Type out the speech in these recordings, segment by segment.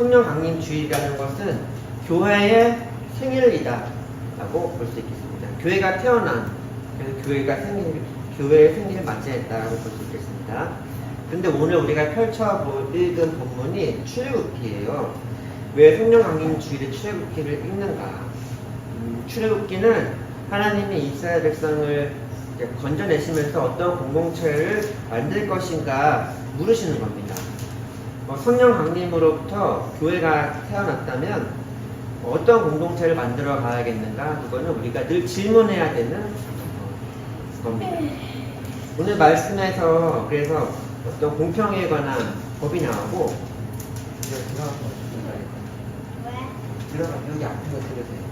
성령 강림 주일이라는 것은 교회의 생일이다 라고 볼 수 있겠습니다. 교회가 태어난, 그래서 교회의 생일을 맞이했다고 볼 수 있겠습니다. 근데 오늘 우리가 읽은 본문이 출애굽기예요. 왜 성령 강림 주일에 출애굽기를 읽는가? 출애굽기는 하나님이 이스라엘 백성을 건져내시면서 어떤 공동체를 만들 것인가 물으시는 겁니다. 성령 강림으로부터 교회가 태어났다면 어떤 공동체를 만들어 가야겠는가? 그거는 우리가 늘 질문해야 되는 겁니다. 오늘 말씀에서 그래서 어떤 공평에 관한 법이 나오고 들어가 여기 앞에서 들으세요.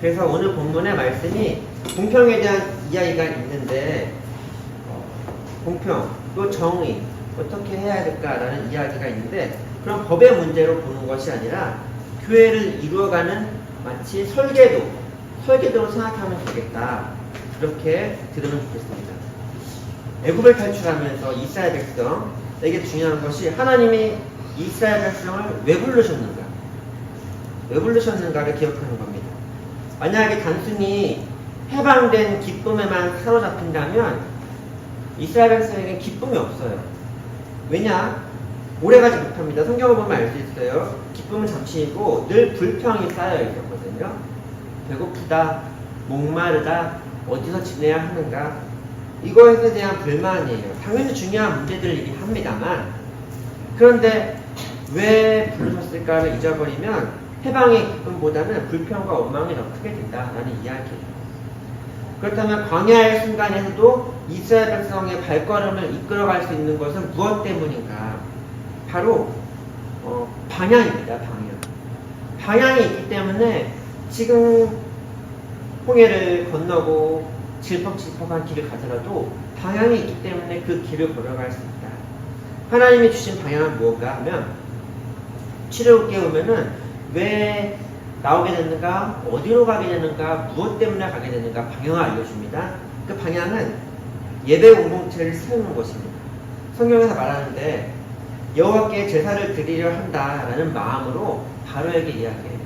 그래서 오늘 본문의 말씀이 공평에 대한 이야기가 있는데 공평 또 정의 어떻게 해야 될까라는 이야기가 있는데 그런 법의 문제로 보는 것이 아니라 교회를 이루어가는 마치 설계도로 생각하면 되겠다. 그렇게 들으면 좋겠습니다. 애굽을 탈출하면서 이스라엘 백성에게 중요한 것이 하나님이 이스라엘 백성을 왜 부르셨는가를 기억하는 겁니다. 만약에 단순히 해방된 기쁨에만 사로잡힌다면 이스라엘 백성에게 기쁨이 없어요. 왜냐? 오래가지 못합니다. 성경을 보면 알 수 있어요. 기쁨은 잠시이고 늘 불평이 쌓여 있었거든요. 배고프다, 목마르다, 어디서 지내야 하는가? 이것에 대한 불만이에요. 당연히 중요한 문제들이긴 합니다만 그런데 왜 부르셨을까를 잊어버리면 해방의 기쁨보다는 불평과 원망이 더 크게 된다라는 이야기예요. 그렇다면 광야의 순간에서도 이스라엘 백성의 발걸음을 이끌어갈 수 있는 것은 무엇 때문인가? 바로 방향입니다. 방향이 있기 때문에 지금 홍해를 건너고 질퍽질퍽한 길을 가더라도 방향이 있기 때문에 그 길을 걸어갈 수 있다. 하나님이 주신 방향은 무엇인가 하면 출애굽기에 오면은 왜 나오게 되는가, 어디로 가게 되는가, 무엇 때문에 가게 되는가 방향을 알려줍니다. 그 방향은 예배 공동체를 세우는 것입니다. 성경에서 말하는데 여호와께 제사를 드리려 한다라는 마음으로 바로에게 이야기해요.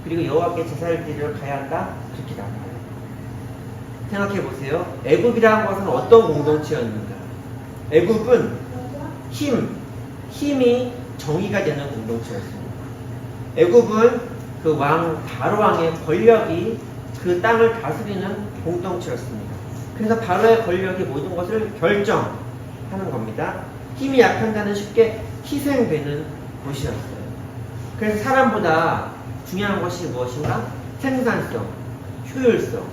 그리고 여호와께 제사를 드리러 가야 한다? 그렇게 나와요. 생각해보세요. 애굽이라는 것은 어떤 공동체였는가? 애굽은 힘이 정의가 되는 공동체였습니다. 애굽은 그 바로왕의 권력이 그 땅을 다스리는 공동체였습니다. 그래서 바로의 권력이 모든 것을 결정하는 겁니다. 힘이 약한 자는 쉽게 희생되는 곳이었어요. 그래서 사람보다 중요한 것이 무엇인가? 생산성, 효율성.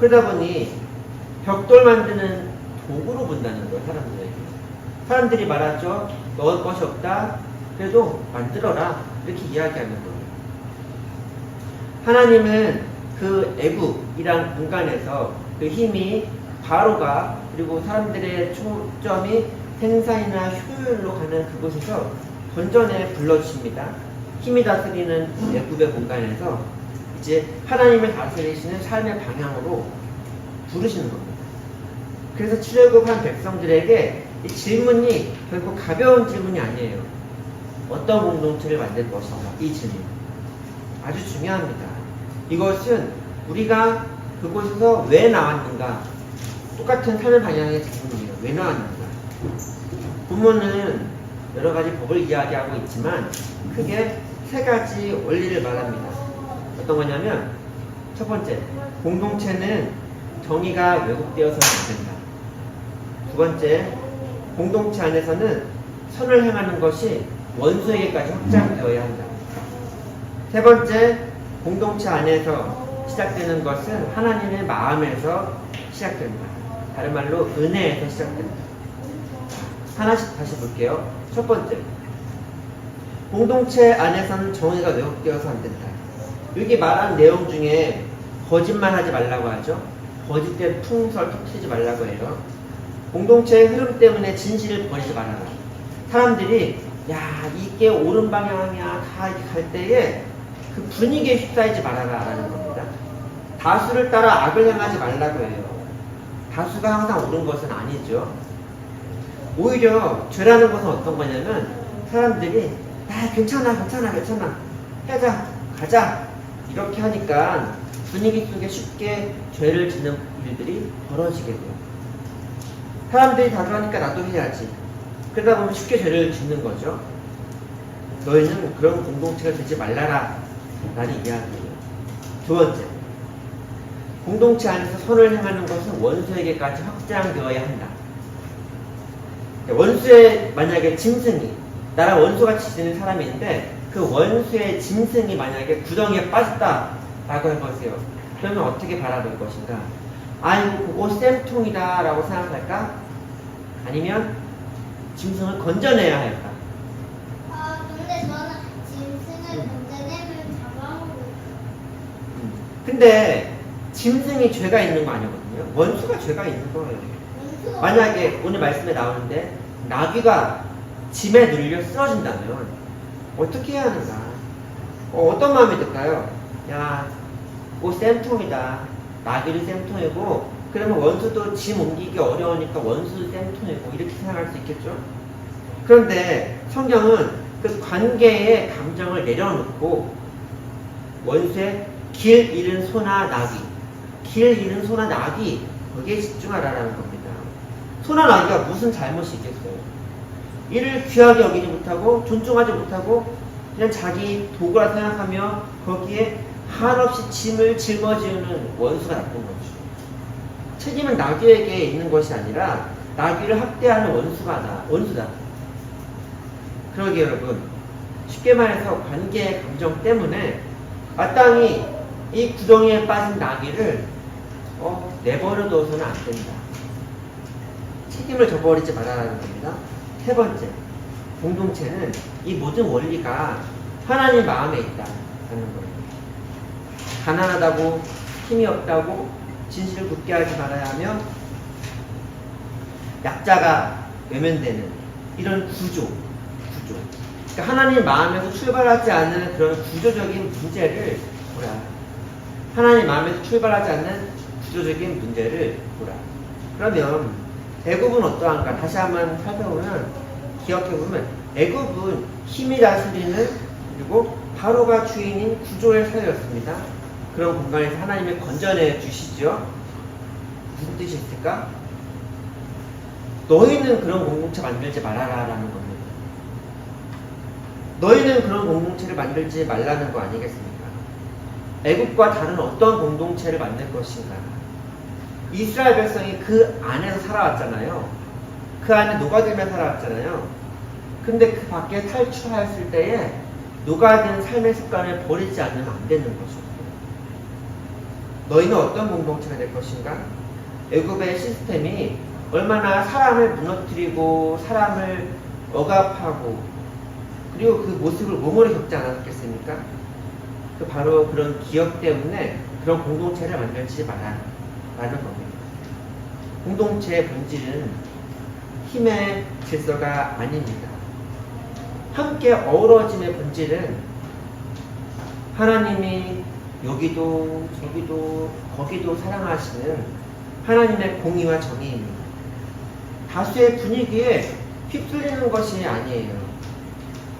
그러다 보니 벽돌 만드는 도구로 본다는 거예요, 사람들에게. 사람들이 말하죠. 넣을 것이 없다. 그래도 만들어라. 이렇게 이야기하는 거예요. 하나님은 그 애굽이란 공간에서 그 힘이 바로가 그리고 사람들의 초점이 생산이나 효율로 가는 그곳에서 본전에 불러주십니다. 힘이 다스리는 애굽의 공간에서 이제 하나님을 다스리시는 삶의 방향으로 부르시는 겁니다. 그래서 출애굽한 백성들에게 이 질문이 결코 가벼운 질문이 아니에요. 어떤 공동체를 만들 것인가? 이 질문 아주 중요합니다. 이것은 우리가 그곳에서 왜 나왔는가? 똑같은 삶의 방향의 질문이에요. 왜 나왔는가? 본문은 여러 가지 법을 이야기하고 있지만 크게 세 가지 원리를 말합니다. 어떤 거냐면 첫 번째, 공동체는 정의가 왜곡되어서는 안 된다. 두 번째, 공동체 안에서는 선을 행하는 것이 원수에게까지 확장되어야 한다. 세 번째, 공동체 안에서 시작되는 것은 하나님의 마음에서 시작된다. 다른 말로 은혜에서 시작된다. 하나씩 다시 볼게요. 첫 번째, 공동체 안에서는 정의가 왜곡되어서 안 된다. 여기 말한 내용 중에 거짓말하지 말라고 하죠. 거짓된 풍설 터뜨리지 말라고 해요. 공동체의 흐름 때문에 진실을 버리지 말아라. 사람들이 이게 옳은 방향이야 다 이렇게 갈 때에 그 분위기에 휩싸이지 말아라 라는 겁니다. 다수를 따라 악을 행하지 말라고 해요. 다수가 항상 옳은 것은 아니죠. 오히려 죄라는 것은 어떤 거냐면 사람들이 괜찮아 하자 가자 이렇게 하니까 분위기 속에 쉽게 죄를 짓는 일들이 벌어지게 돼요. 사람들이 다 그러니까 나도 해야지. 그러다 보면 쉽게 죄를 짓는 거죠. 너희는 그런 공동체가 되지 말라라 라는 이야기예요. 두 번째, 공동체 안에서 선을 행하는 것은 원수에게까지 확장되어야 한다. 원수의 만약에 짐승이 나랑 원수같이 지내는 사람이 있는데 그 원수의 짐승이 만약에 구덩이에 빠졌다 라고 해보세요. 그러면 어떻게 바라볼 것인가? 아이고 그거 쌤통이다 라고 생각할까? 아니면 짐승을 건져내야 할까? 근데 저는 짐승을 건져내면 잡아먹고. 근데 짐승이 죄가 있는 거 아니거든요. 원수가 죄가 있는 거예요. 만약에 오늘 말씀에 나오는데 나귀가 짐에 눌려 쓰러진다면 어떻게 해야 하는가? 어떤 마음이 들까요? 야, 뭐 쌤통이다. 나귀를 쌤통이고 그러면 원수도 짐 옮기기 어려우니까 원수 쌤통이고 이렇게 생각할 수 있겠죠? 그런데 성경은 그 관계의 감정을 내려놓고 원수의 길 잃은 소나 나귀, 길 잃은 소나 나귀 거기에 집중하라는 겁니다. 소나 나귀가 무슨 잘못이 있겠어요? 이를 귀하게 여기지 못하고 존중하지 못하고 그냥 자기 도구라 생각하며 거기에 한없이 짐을 짊어지는 원수가 나쁜 거죠. 책임은 나귀에게 있는 것이 아니라 나귀를 학대하는 원수다. 그러게 여러분, 쉽게 말해서 관계의 감정 때문에 마땅히 이 구덩이에 빠진 나귀를 내버려둬서는 안 된다. 책임을 져버리지 말아라는 겁니다. 세 번째, 공동체는 이 모든 원리가 하나님 마음에 있다는 거예요. 가난하다고 힘이 없다고 진실을 굳게 하지 말아야 하며 약자가 외면되는 이런 구조. 그러니까 하나님 마음에서 출발하지 않는 그런 구조적인 문제를 보라. 하나님 마음에서 출발하지 않는 구조적인 문제를 보라. 그러면 애굽은 어떠한가? 다시 한번 살펴보면 기억해보면 애굽은 힘이 다스리는 그리고 바로가 주인인 구조의 사회였습니다. 그런 공간에서 하나님이 건져내 주시죠. 무슨 뜻이 있을까? 너희는 그런 공동체 만들지 말아라 라는 겁니다. 너희는 그런 공동체를 만들지 말라는 거 아니겠습니까? 애국과 다른 어떤 공동체를 만들 것인가? 이스라엘 백성이 그 안에서 살아왔잖아요. 그 안에 녹아들며 살아왔잖아요. 근데 그 밖에 탈출했을 때에 녹아든 삶의 습관을 버리지 않으면 안 되는 거죠. 너희는 어떤 공동체가 될 것인가? 애굽의 시스템이 얼마나 사람을 무너뜨리고 사람을 억압하고 그리고 그 모습을 몸으로 겪지 않았겠습니까? 바로 그런 기억 때문에 그런 공동체를 만들지 마라라는 겁니다. 공동체의 본질은 힘의 질서가 아닙니다. 함께 어우러짐의 본질은 하나님이 여기도 저기도 거기도 사랑하시는 하나님의 공의와 정의입니다. 다수의 분위기에 휩쓸리는 것이 아니에요.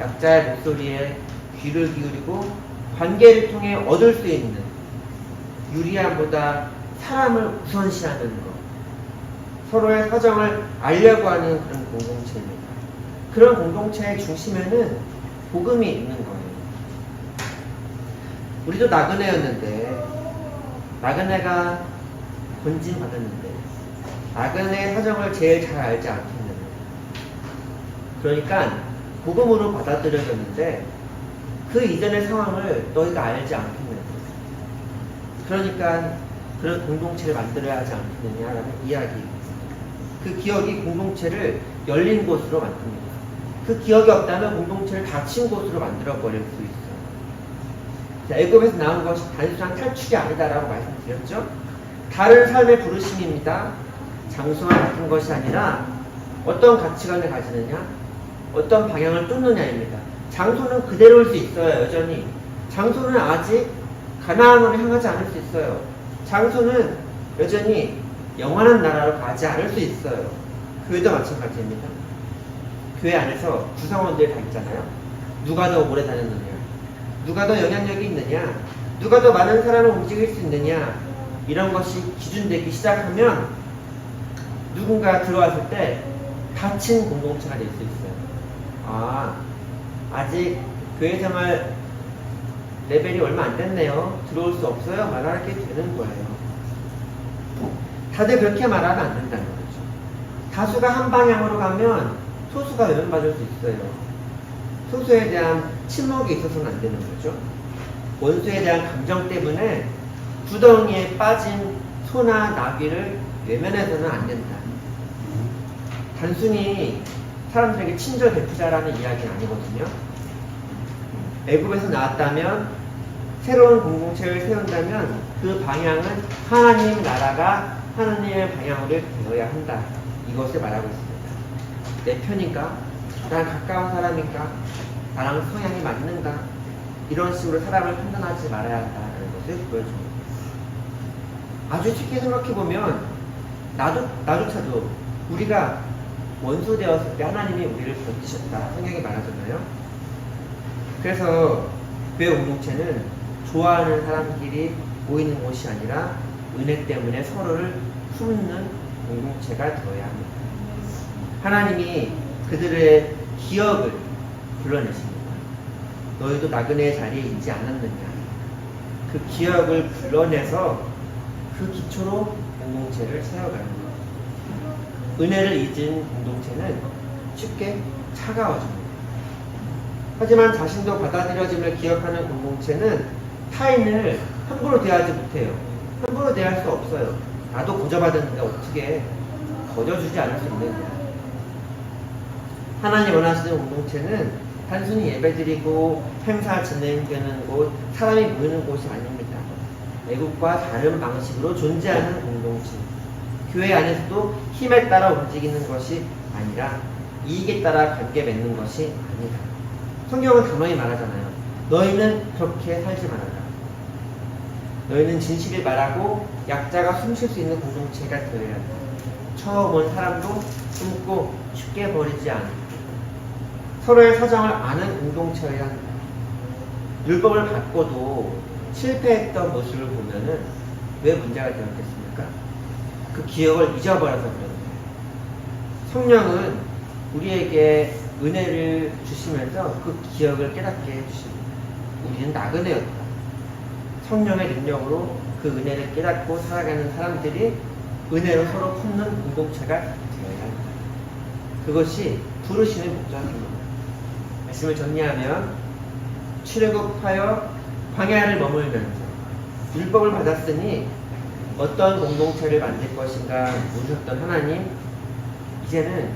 약자의 목소리에 귀를 기울이고 관계를 통해 얻을 수 있는 유리함보다 사람을 우선시하는 것, 서로의 사정을 알려고 하는 그런 공동체입니다. 그런 공동체의 중심에는 복음이 있는 거예요. 우리도 나그네였는데 나그네가 건진받았는데 나그네의 사정을 제일 잘 알지 않겠느냐. 그러니까 복음으로 받아들여졌는데 그 이전의 상황을 너희가 알지 않겠느냐. 그러니까 그런 공동체를 만들어야 하지 않겠느냐라는 이야기입니다. 그 기억이 공동체를 열린 곳으로 만듭니다. 그 기억이 없다면 공동체를 닫힌 곳으로 만들어버릴 수 있어요. 자, 애굽에서 나온 것이 단순한 탈출이 아니다라고 말씀드렸죠. 다른 삶의 부르심입니다. 장소와 같은 것이 아니라 어떤 가치관을 가지느냐, 어떤 방향을 쫓느냐입니다. 장소는 그대로일 수 있어요. 여전히 장소는 아직 가나안으로 향하지 않을 수 있어요. 장소는 여전히 영원한 나라로 가지 않을 수 있어요. 교회도 마찬가지입니다. 교회 안에서 구성원들 다 있잖아요. 누가 더 오래 다녔느냐, 누가 더 영향력이 있느냐, 누가 더 많은 사람을 움직일 수 있느냐, 이런 것이 기준되기 시작하면 누군가 들어왔을 때 닫힌 공동체가 될 수 있어요. 아, 아직 교회 생활 레벨이 얼마 안 됐네요. 들어올 수 없어요. 말하게 되는 거예요. 다들 그렇게 말하면 안 된다는 거죠. 다수가 한 방향으로 가면 소수가 외면받을 수 있어요. 소수에 대한 침묵이 있어서는 안 되는 거죠. 원수에 대한 감정 때문에 구덩이에 빠진 소나 나귀를 외면해서는 안 된다. 단순히 사람들에게 친절 베푸자라는 이야기는 아니거든요. 애굽에서 나왔다면, 새로운 공동체를 세운다면 그 방향은 하나님 나라가 하나님의 방향으로 되어야 한다. 이것을 말하고 있습니다. 내 편인가? 나랑 가까운 사람인가? 나랑 성향이 맞는가? 이런 식으로 사람을 판단하지 말아야 한다는 것을 보여줍니다. 아주 쉽게 생각해보면 나조차도 우리가 원수 되었을 때 하나님이 우리를 버티셨다. 성경이 말하잖아요. 그래서 교회 공동체는 좋아하는 사람끼리 모이는 곳이 아니라 은혜 때문에 서로를 품는 공동체가 되어야 합니다. 하나님이 그들의 기억을 불러내십니다. 너희도 나그네의 자리에 있지 않았느냐. 그 기억을 불러내서 그 기초로 공동체를 세워가는 거예요. 은혜를 잊은 공동체는 쉽게 차가워집니다. 하지만 자신도 받아들여짐을 기억하는 공동체는 타인을 함부로 대하지 못해요. 함부로 대할 수 없어요. 나도 고져받았는데 어떻게 거저주지 않을 수 있는 거야. 하나님 원하시는 공동체는 단순히 예배드리고 행사 진행되는 곳, 사람이 모이는 곳이 아닙니다. 외국과 다른 방식으로 존재하는 공동체. 교회 안에서도 힘에 따라 움직이는 것이 아니라 이익에 따라 관계 맺는 것이 아니다. 성경은 단호히 말하잖아요. 너희는 그렇게 살지 말아라. 너희는 진실을 말하고 약자가 숨쉴 수 있는 공동체가 되어야 한다. 처음 온 사람도 숨고 쉽게 버리지 않고 서로의 사정을 아는 공동체여야 한다. 율법을 받고도 실패했던 모습을 보면은 왜 문제가 되었겠습니까? 그 기억을 잊어버려서 그런 거예요. 성령은 우리에게 은혜를 주시면서 그 기억을 깨닫게 해주십니다. 우리는 나그네였다. 성령의 능력으로 그 은혜를 깨닫고 살아가는 사람들이 은혜로 서로 품는 공동체가 되어야 한다. 그것이 부르심의 목적입니다. 말씀을 정리하면 출애굽하여 광야를 머물면서 율법을 받았으니 어떤 공동체를 만들 것인가 물으셨던 하나님, 이제는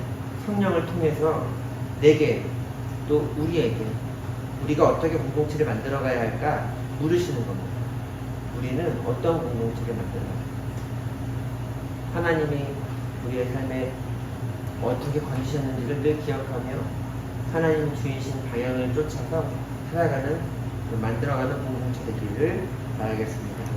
성령을 통해서 내게 또 우리에게 우리가 어떻게 공동체를 만들어가야 할까 물으시는 겁니다. 우리는 어떤 공동체를 만들어야 할까? 하나님이 우리의 삶에 어떻게 관주셨는지를 늘 기억하며 하나님 주이신 방향을 쫓아서 살아가는 만들어가는 공동체 되기를 바라겠습니다.